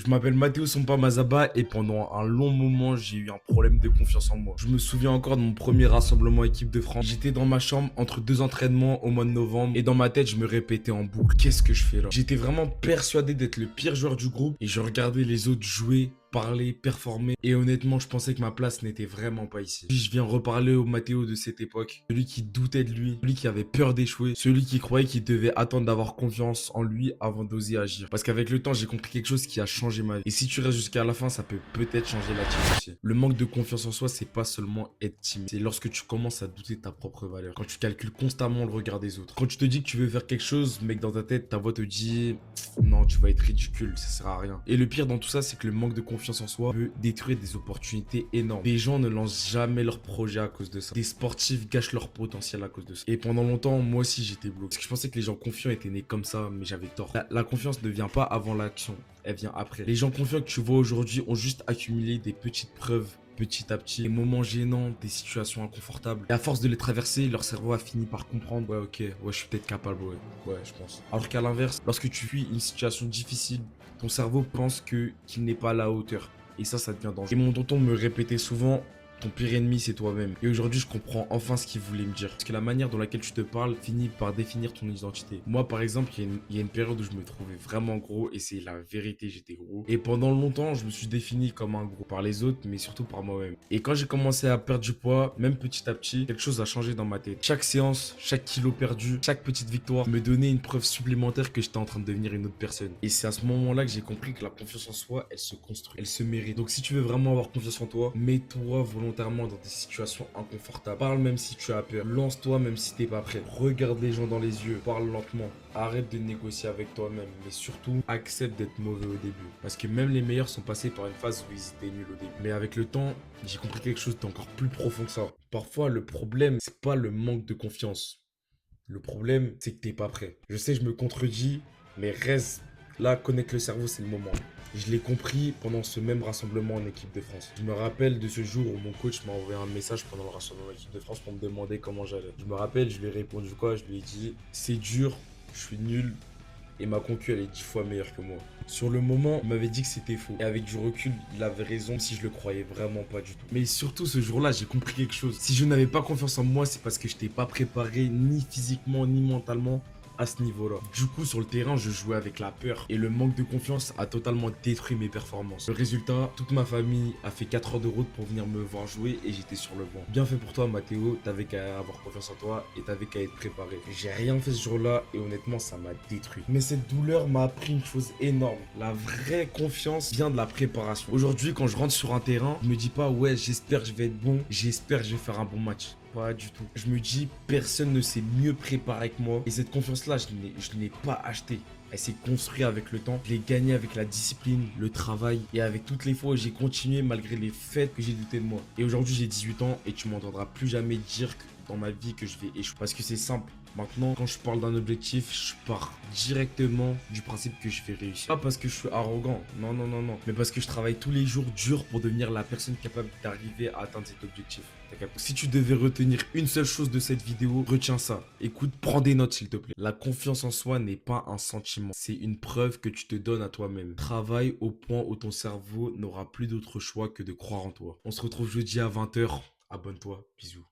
Je m'appelle Matteo Sompa Mazaba et pendant un long moment, j'ai eu un problème de confiance en moi. Je me souviens encore de mon premier rassemblement équipe de France. J'étais dans ma chambre entre deux entraînements au mois de novembre et dans ma tête, je me répétais en boucle, qu'est-ce que je fais là? J'étais vraiment persuadé d'être le pire joueur du groupe et je regardais les autres jouer, parler, performer et honnêtement je pensais que ma place n'était vraiment pas ici. Puis je viens reparler au Matteo de cette époque, celui qui doutait de lui, celui qui avait peur d'échouer, celui qui croyait qu'il devait attendre d'avoir confiance en lui avant d'oser agir. Parce qu'avec le temps j'ai compris quelque chose qui a changé ma vie. Et si tu restes jusqu'à la fin, ça peut peut-être changer la tienne aussi. Le manque de confiance en soi, c'est pas seulement être timide, c'est lorsque tu commences à douter de ta propre valeur, quand tu calcules constamment le regard des autres, quand tu te dis que tu veux faire quelque chose mais que dans ta tête ta voix te dit non, tu vas être ridicule, ça sert à rien. Et le pire dans tout ça, c'est que le manque de confiance en soi peut détruire des opportunités énormes. Des gens ne lancent jamais leur projet à cause de ça. Des sportifs gâchent leur potentiel à cause de ça. Et pendant longtemps, moi aussi, j'étais bloqué. Parce que je pensais que les gens confiants étaient nés comme ça, mais j'avais tort. La confiance ne vient pas avant l'action, elle vient après. Les gens confiants que tu vois aujourd'hui ont juste accumulé des petites preuves petit à petit, des moments gênants, des situations inconfortables. Et à force de les traverser, leur cerveau a fini par comprendre, ouais, ok, ouais, je suis peut-être capable, ouais, je pense. Alors qu'à l'inverse, lorsque tu fuis une situation difficile, ton cerveau pense qu'il n'est pas à la hauteur. Et ça devient dangereux. Et mon tonton me répétait souvent, ton pire ennemi, c'est toi-même. Et aujourd'hui, je comprends enfin ce qu'il voulait me dire. Parce que la manière dans laquelle tu te parles finit par définir ton identité. Moi, par exemple, il y a une période où je me trouvais vraiment gros et c'est la vérité, j'étais gros. Et pendant longtemps, je me suis défini comme un gros par les autres, mais surtout par moi-même. Et quand j'ai commencé à perdre du poids, même petit à petit, quelque chose a changé dans ma tête. Chaque séance, chaque kilo perdu, chaque petite victoire me donnait une preuve supplémentaire que j'étais en train de devenir une autre personne. Et c'est à ce moment-là que j'ai compris que la confiance en soi, elle se construit, elle se mérite. Donc si tu veux vraiment avoir confiance en toi, mets-toi volontairement dans des situations inconfortables. Parle même si tu as peur. Lance-toi même si t'es pas prêt. Regarde les gens dans les yeux. Parle lentement. Arrête de négocier avec toi-même. Mais surtout, accepte d'être mauvais au début. Parce que même les meilleurs sont passés par une phase où ils étaient nuls au début. Mais avec le temps, j'ai compris quelque chose d'encore plus profond que ça. Parfois, le problème, c'est pas le manque de confiance. Le problème, c'est que t'es pas prêt. Je sais, je me contredis, mais reste là, connaître le cerveau, c'est le moment. Je l'ai compris pendant ce même rassemblement en équipe de France. Je me rappelle de ce jour où mon coach m'a envoyé un message pendant le rassemblement en équipe de France pour me demander comment j'allais. Je me rappelle, je lui ai répondu quoi? Je lui ai dit, c'est dur, je suis nul, et ma concu elle est 10 fois meilleure que moi. Sur le moment, il m'avait dit que c'était faux. Et avec du recul, il avait raison, même si je le croyais vraiment pas du tout. Mais surtout ce jour-là, j'ai compris quelque chose. Si je n'avais pas confiance en moi, c'est parce que je n'étais pas préparé ni physiquement ni mentalement à ce niveau-là. Du coup, sur le terrain, je jouais avec la peur et le manque de confiance a totalement détruit mes performances. Le résultat, toute ma famille a fait 4 heures de route pour venir me voir jouer et j'étais sur le banc. Bien fait pour toi, Mathéo, t'avais qu'à avoir confiance en toi et t'avais qu'à être préparé. J'ai rien fait ce jour-là et honnêtement, ça m'a détruit. Mais cette douleur m'a appris une chose énorme. La vraie confiance vient de la préparation. Aujourd'hui, quand je rentre sur un terrain, je me dis pas, ouais, j'espère que je vais être bon, j'espère que je vais faire un bon match. Pas du tout. Je me dis, personne ne s'est mieux préparé que moi. Et cette confiance-là, je ne l'ai pas achetée. Elle s'est construite avec le temps. Je l'ai gagnée avec la discipline, le travail et avec toutes les fois où j'ai continué malgré les faits que j'ai douté de moi. Et aujourd'hui, j'ai 18 ans et tu m'entendras plus jamais dire dans ma vie que je vais échouer. Parce que c'est simple. Maintenant, quand je parle d'un objectif, je pars directement du principe que je vais réussir. Pas parce que je suis arrogant, non, non, non, non. Mais parce que je travaille tous les jours dur pour devenir la personne capable d'arriver à atteindre cet objectif. Si tu devais retenir une seule chose de cette vidéo, retiens ça. Écoute, prends des notes s'il te plaît. La confiance en soi n'est pas un sentiment. C'est une preuve que tu te donnes à toi-même. Travaille au point où ton cerveau n'aura plus d'autre choix que de croire en toi. On se retrouve jeudi à 20 h. Abonne-toi. Bisous.